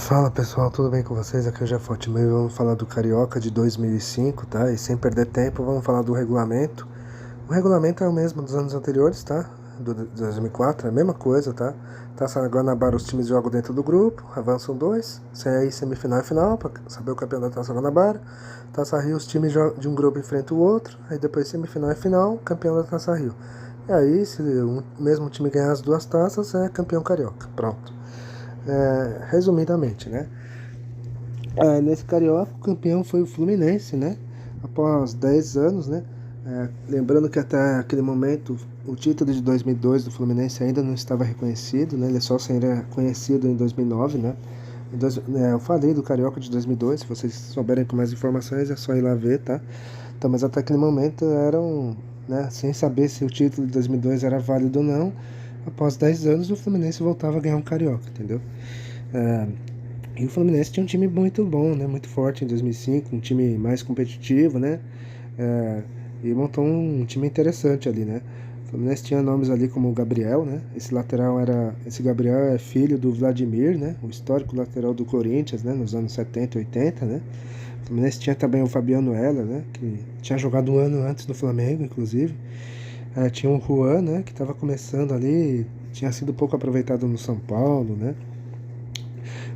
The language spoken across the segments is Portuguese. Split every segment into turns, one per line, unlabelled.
Fala pessoal, tudo bem com vocês? Aqui é o Jeffote Meio. Vamos falar do Carioca de 2005, tá? E sem perder tempo, vamos falar do regulamento. O regulamento é o mesmo dos anos anteriores, tá? Do 2004, é a mesma coisa, tá? Taça Guanabara, os times jogam dentro do grupo, avançam dois, aí semifinal e final, pra saber o campeão da Taça Guanabara. Taça Rio, os times de um grupo enfrentam o outro, aí depois semifinal e final, campeão da Taça Rio. E aí, se o mesmo time ganhar as duas taças, é campeão carioca. Pronto. Resumidamente, né? Nesse Carioca, o campeão foi o Fluminense, né? Após 10 anos, né? Lembrando que até aquele momento o título de 2002 do Fluminense ainda não estava reconhecido, né? Ele só seria conhecido em 2009, né? Eu falei do Carioca de 2002, se vocês souberem com mais informações é só ir lá ver, tá? Então, mas até aquele momento eram, né? Sem saber se o título de 2002 era válido ou não, após 10 anos o Fluminense voltava a ganhar um Carioca, entendeu? É, e o Fluminense tinha um time muito bom, né? Muito forte em 2005, um time mais competitivo, né? É, e montou um time interessante ali, né? O Fluminense tinha nomes ali como o Gabriel, né? Esse Gabriel é filho do Vladimir, né? O histórico lateral do Corinthians, né? Nos anos 70 e 80, né? O Fluminense tinha também o Fabiano Heller, né? Que tinha jogado um ano antes do Flamengo, inclusive. Tinha o Juan, né? Que estava começando ali, tinha sido pouco aproveitado no São Paulo, né?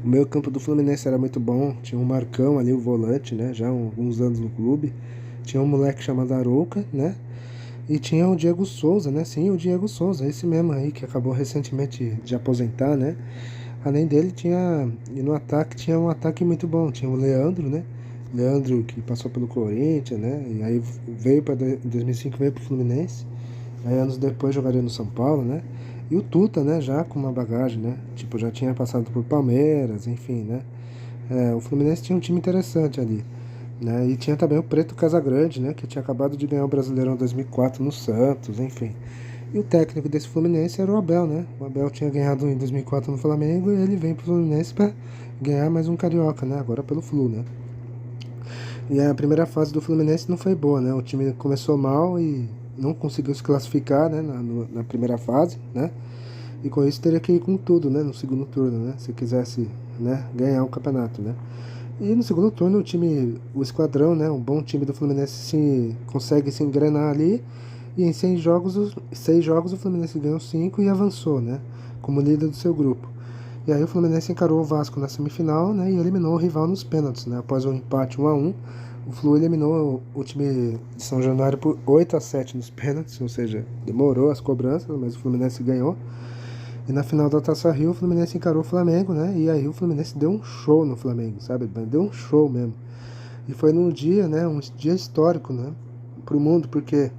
O meio campo do Fluminense era muito bom. Tinha um Marcão ali, o volante, né? Já há alguns anos no clube. Tinha um moleque chamado Arouca, né? E tinha o Diego Souza, né? Sim, o Diego Souza, esse mesmo aí que acabou recentemente de aposentar, né? Além dele tinha... E no ataque tinha um ataque muito bom. Tinha o Leandro, né? Leandro que passou pelo Corinthians, né? E aí veio para 2005, veio pro Fluminense. Aí anos depois jogaria no São Paulo, né? E o Tuta, né? Já com uma bagagem, né? Tipo, já tinha passado por Palmeiras, enfim, né? O Fluminense tinha um time interessante ali, né? E tinha também o Preto Casagrande, né? Que tinha acabado de ganhar o Brasileirão 2004 no Santos, enfim. E o técnico desse Fluminense era o Abel, né? O Abel tinha ganhado em 2004 no Flamengo e ele vem pro Fluminense para ganhar mais um Carioca, né? Agora pelo Flu, né? E a primeira fase do Fluminense não foi boa, né? O time começou mal e não conseguiu se classificar, né? Na primeira fase, né? E com isso teria que ir com tudo, né? No segundo turno, né? Se quisesse, né? Ganhar o campeonato, né? E no segundo turno o esquadrão, né? Um bom time do Fluminense consegue se engrenar ali. E em 6 jogos o Fluminense ganhou 5 e avançou, né? Como líder do seu grupo. E aí o Fluminense encarou o Vasco na semifinal, né? E eliminou o rival nos pênaltis, né? Após um empate 1-1, o Flu eliminou o time de São Januário por 8-7 nos pênaltis, ou seja, demorou as cobranças, mas o Fluminense ganhou. E na final da Taça Rio, o Fluminense encarou o Flamengo, né? E aí o Fluminense deu um show no Flamengo, sabe? Deu um show mesmo. E foi num dia, né? Um dia histórico, né? Pro mundo, porque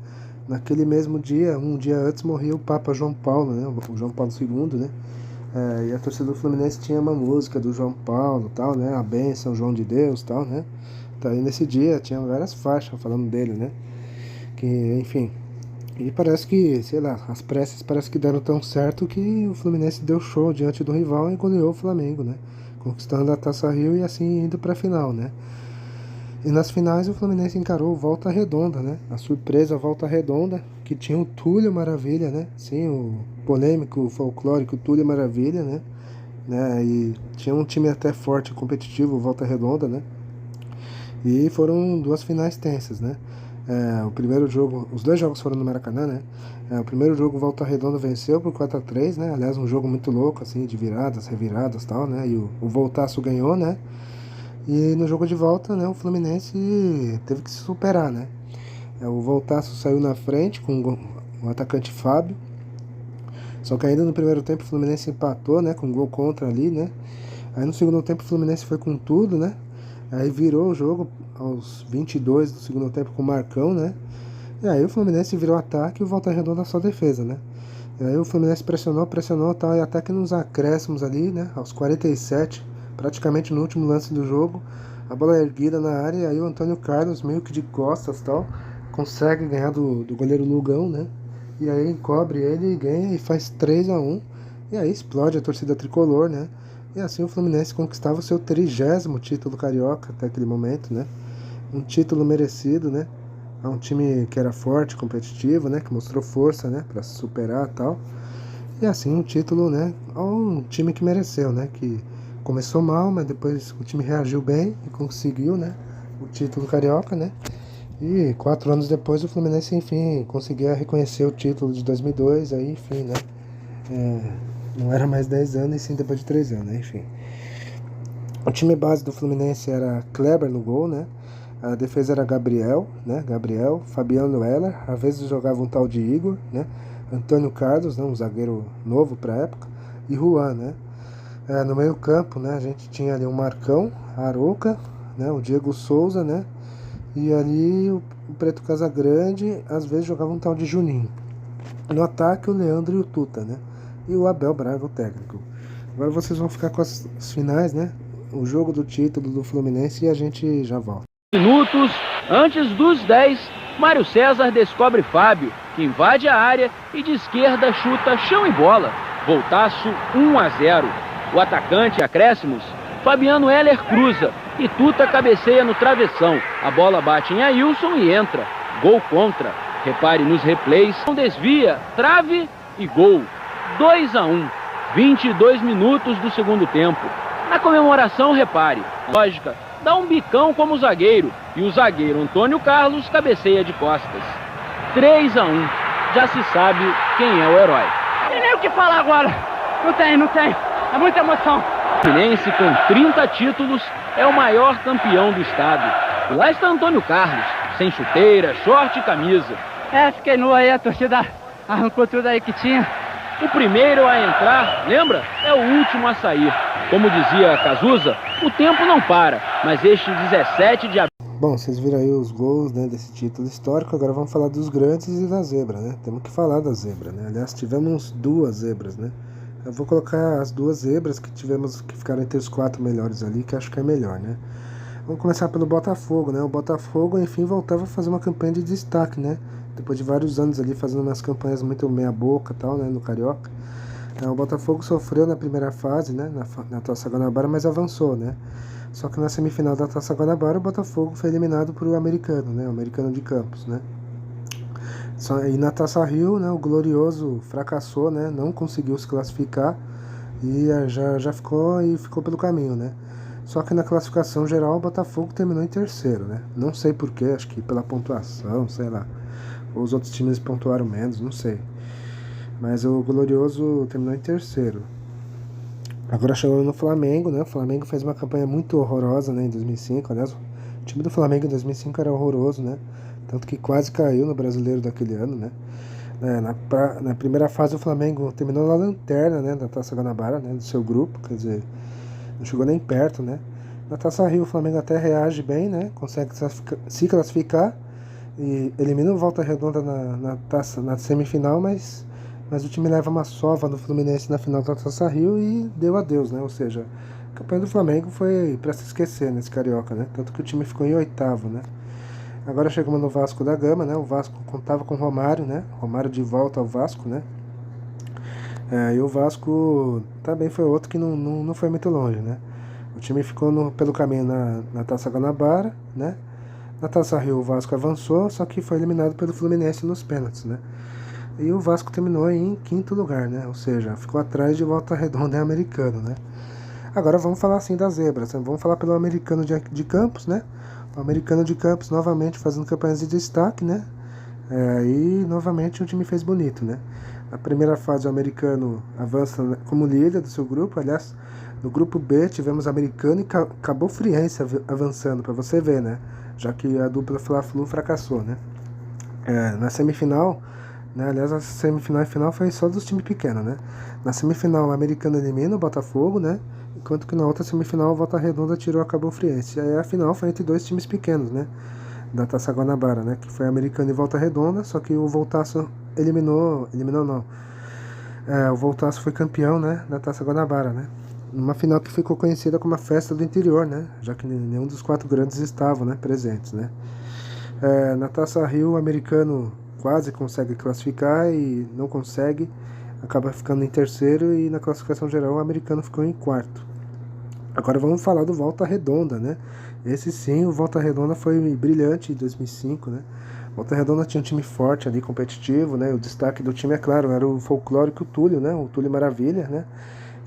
naquele mesmo dia, um dia antes, morreu o Papa João Paulo, né? O João Paulo II, né? E a torcida do Fluminense tinha uma música do João Paulo, tal, né? A bênção, João de Deus, tal, né? Então, aí nesse dia tinha várias faixas falando dele, né? Que, enfim. E parece que, sei lá, as preces parece que deram tão certo que o Fluminense deu show diante do rival e goleou o Flamengo, né? Conquistando a Taça Rio e assim indo pra final, né? E nas finais o Fluminense encarou Volta Redonda, né? A surpresa Volta Redonda, que tinha o Túlio Maravilha, né? Sim, o polêmico, folclórico Túlio Maravilha, né? E tinha um time até forte, competitivo, Volta Redonda, né? E foram duas finais tensas, né? O primeiro jogo, os dois jogos foram no Maracanã, né? O primeiro jogo, Volta Redonda venceu por 4-3, né? Aliás, um jogo muito louco, assim, de viradas, reviradas e tal, né? E o Voltaço ganhou, né? E no jogo de volta, né, o Fluminense teve que se superar, né? O Voltaço saiu na frente com o atacante Fábio. Só que ainda no primeiro tempo o Fluminense empatou, né, com um gol contra ali, né? Aí no segundo tempo o Fluminense foi com tudo, né? Aí virou o jogo aos 22 do segundo tempo com o Marcão, né? E aí o Fluminense virou ataque e o Volta Redonda só defesa, né? E aí o Fluminense pressionou, tal, e até que nos acréscimos ali, né? Aos 47, praticamente no último lance do jogo, a bola é erguida na área e aí o Antônio Carlos, meio que de costas tal, consegue ganhar do goleiro Lugão, né? E aí encobre ele, ganha e faz 3-1. E aí explode a torcida tricolor, né? E assim o Fluminense conquistava o seu 30º título carioca até aquele momento, né? Um título merecido, né? A um time que era forte, competitivo, né? Que mostrou força, né? Para se superar e tal. E assim um título, né? A um time que mereceu, né? Que Começou mal, mas depois o time reagiu bem e conseguiu, né, o título carioca, né? E 4 anos depois o Fluminense, enfim, conseguia reconhecer o título de 2002, aí, enfim, né? Não era mais 10 anos, e sim depois de 3 anos, né? Enfim. O time base do Fluminense era Kleber no gol, né? A defesa era Gabriel, né? Gabriel, Fabiano Heller, às vezes jogava um tal de Igor, né? Antônio Carlos, né? Um zagueiro novo para a época, e Juan, né? No meio campo, né? A gente tinha ali o Marcão, Arouca, né? O Diego Souza, né? E ali o Preto Casagrande, às vezes jogava um tal de Juninho. No ataque, o Leandro e o Tuta, né? E o Abel Braga, o técnico. Agora vocês vão ficar com as finais, né? O jogo do título do Fluminense, e a gente já volta.
Minutos antes dos 10, Mário César descobre Fábio, que invade a área e de esquerda chuta chão e bola. Voltaço 1-0. O atacante, acréscimos, Fabiano Heller cruza e Tuta cabeceia no travessão. A bola bate em Ailson e entra. Gol contra. Repare nos replays. Desvia, trave e gol. 2-1. 22 minutos do segundo tempo. Na comemoração, repare, lógica, dá um bicão como zagueiro e o zagueiro Antônio Carlos cabeceia de costas. 3-1. Já se sabe quem é o herói.
Não tem nem o que falar agora. Não tem. É muita emoção.
O Fluminense, com 30 títulos, é o maior campeão do estado. E lá está Antônio Carlos, sem chuteira, short e camisa.
Fiquei nu aí, a torcida arrancou tudo aí que tinha.
O primeiro a entrar, lembra? É o último a sair. Como dizia Cazuza, o tempo não para, mas este 17 de abril...
Bom, vocês viram aí os gols, né, desse título histórico. Agora vamos falar dos grandes e da zebra, né? Temos que falar da zebra, né? Aliás, tivemos 2 zebras, né? Eu vou colocar as 2 zebras que tivemos, que ficaram entre os 4 melhores ali, que acho que é melhor, né? Vamos começar pelo Botafogo, né? O Botafogo, enfim, voltava a fazer uma campanha de destaque, né? Depois de vários anos ali fazendo umas campanhas muito meia boca e tal, né? No Carioca. O Botafogo sofreu na primeira fase, né? Na Taça Guanabara, mas avançou, né? Só que na semifinal da Taça Guanabara, o Botafogo foi eliminado por o Americano, né? O Americano de Campos, né? E na Taça Rio, né? O Glorioso fracassou, né? Não conseguiu se classificar e já ficou pelo caminho, né? Só que na classificação geral, o Botafogo terminou em terceiro, né? Não sei porquê, acho que pela pontuação, sei lá. Ou os outros times pontuaram menos, não sei. Mas o Glorioso terminou em terceiro. Agora chegou no Flamengo, né? O Flamengo fez uma campanha muito horrorosa, né, em 2005. Aliás, o time do Flamengo em 2005 era horroroso, né? Tanto que quase caiu no Brasileiro daquele ano, né? Na primeira fase, o Flamengo terminou na lanterna, né, da Taça Guanabara, né, do seu grupo. Quer dizer, não chegou nem perto, né? Na Taça Rio, o Flamengo até reage bem, né? Consegue se classificar e elimina o Volta Redonda na semifinal, mas o time leva uma sova no Fluminense na final da Taça Rio e deu adeus, né? Ou seja, a campanha do Flamengo foi para se esquecer nesse Carioca, né? Tanto que o time ficou em 8º, né? Agora chegamos no Vasco da Gama, né? O Vasco contava com o Romário, né? Romário de volta ao Vasco, né? E o Vasco também foi outro que não foi muito longe, né? O time ficou pelo caminho na Taça Guanabara, né? Na Taça Rio o Vasco avançou, só que foi eliminado pelo Fluminense nos pênaltis, né? E o Vasco terminou em 5º lugar, né? Ou seja, ficou atrás de Volta Redonda e Americano, né? Agora vamos falar assim das zebras, né? Vamos falar pelo Americano de Campos, né? O Americano de Campos novamente fazendo campanhas de destaque, né? E novamente o time fez bonito, né? Na primeira fase o Americano avança como líder do seu grupo. Aliás, no grupo B tivemos Americano e Cabo Friense avançando, para você ver, né? Já que a dupla Fla-Flu fracassou, né? Na semifinal, né? Aliás, a semifinal e final foi só dos times pequenos, né? Na semifinal o Americano elimina o Botafogo, né? Enquanto que na outra semifinal o Volta Redonda tirou a Cabo Friense. E aí a final foi entre 2 times pequenos, né? Da Taça Guanabara, né? Que foi Americano e Volta Redonda, só que o Voltaço eliminou não. O Voltaço foi campeão, né? Da Taça Guanabara, né? Numa final que ficou conhecida como a Festa do Interior, né? Já que nenhum dos 4 grandes estavam, né, presentes, né? Na Taça Rio, o Americano quase consegue classificar e não consegue, acaba ficando em terceiro, e na classificação geral o Americano ficou em 4º. Agora vamos falar do Volta Redonda, né? Esse sim, o Volta Redonda foi brilhante em 2005, né? Volta Redonda tinha um time forte ali, competitivo, né? O destaque do time, é claro, era o folclórico Túlio, né? O Túlio Maravilha, né?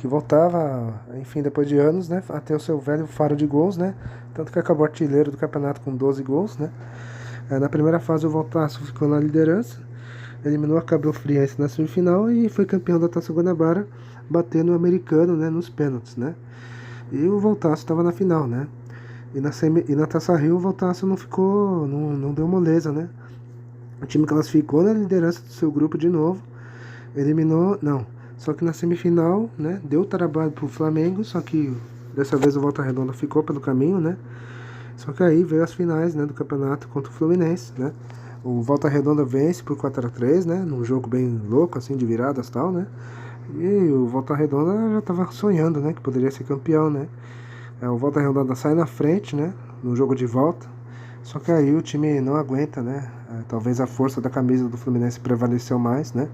que voltava, enfim, depois de anos, né, a ter o seu velho faro de gols, né, tanto que acabou artilheiro do campeonato com 12 gols, né. Na primeira fase o Voltaço ficou na liderança, eliminou a Cabo Friense na semifinal e foi campeão da Taça Guanabara, batendo o americano, né, nos pênaltis, né. E o Voltaço estava na final, né. E na Taça Rio o Voltaço não deu moleza, né. O time classificou na liderança do seu grupo de novo, só que na semifinal, né, deu trabalho pro Flamengo, só que dessa vez o Volta Redonda ficou pelo caminho, né. Só que aí veio as finais, né, do campeonato contra o Fluminense, né. O Volta Redonda vence por 4-3, né, num jogo bem louco, assim, de viradas e tal, né. E o Volta Redonda já tava sonhando, né, que poderia ser campeão, né. O Volta Redonda sai na frente, né, no jogo de volta, só que aí o time não aguenta, né, talvez a força da camisa do Fluminense prevaleceu mais, né,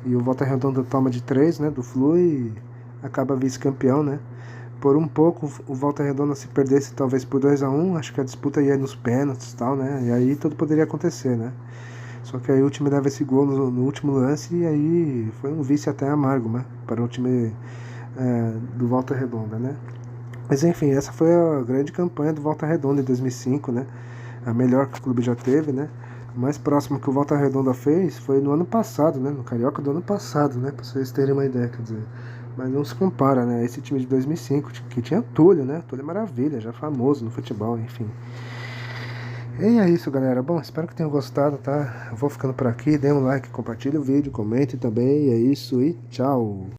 e o Volta Redonda toma de 3, né, do Flu e acaba vice-campeão, né. Por um pouco o Volta Redonda se perdesse talvez por 2-1, acho que a disputa ia nos pênaltis e tal, né, e aí tudo poderia acontecer, né. Só que aí o time leva esse gol no último lance e aí foi um vice até amargo, né, para o time do Volta Redonda, né. Mas enfim, essa foi a grande campanha do Volta Redonda em 2005, né, a melhor que o clube já teve, né. O mais próximo que o Volta Redonda fez foi no ano passado, né, no Carioca do ano passado, né, para vocês terem uma ideia, quer dizer, mas não se compara, né, esse time de 2005, que tinha Túlio, né, Túlio é Maravilha, já famoso no futebol, enfim. E é isso, galera. Bom, espero que tenham gostado, tá? Eu vou ficando por aqui, dê um like, compartilhe o vídeo, comente também, é isso e tchau!